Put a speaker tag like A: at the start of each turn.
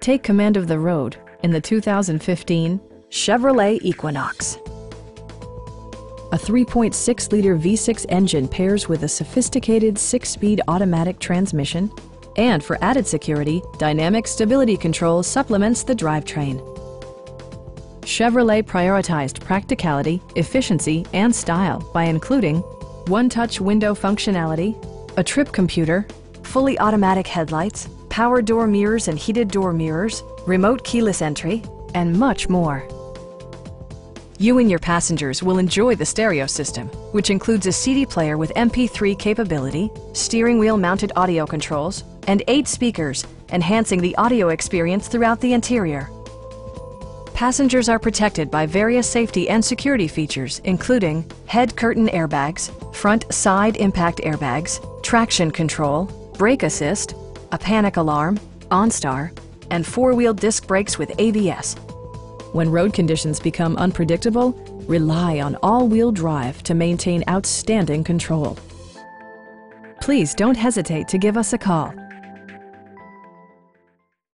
A: Take command of the road in the 2015 Chevrolet Equinox. A 3.6-liter V6 engine pairs with a sophisticated 6-speed automatic transmission, and for added security, dynamic stability control supplements the drivetrain. Chevrolet prioritized practicality, efficiency, and style by including one-touch window functionality, a trip computer, fully automatic headlights, power door mirrors and heated door mirrors, remote keyless entry, and much more. You and your passengers will enjoy the stereo system, which includes a CD player with MP3 capability, steering wheel mounted audio controls, and 8 speakers, enhancing the audio experience throughout the interior. Passengers are protected by various safety and security features, including head curtain airbags, front side impact airbags, traction control, brake assist, a panic alarm, OnStar, and 4-wheel disc brakes with ABS. When road conditions become unpredictable, rely on all-wheel drive to maintain outstanding control. Please don't hesitate to give us a call.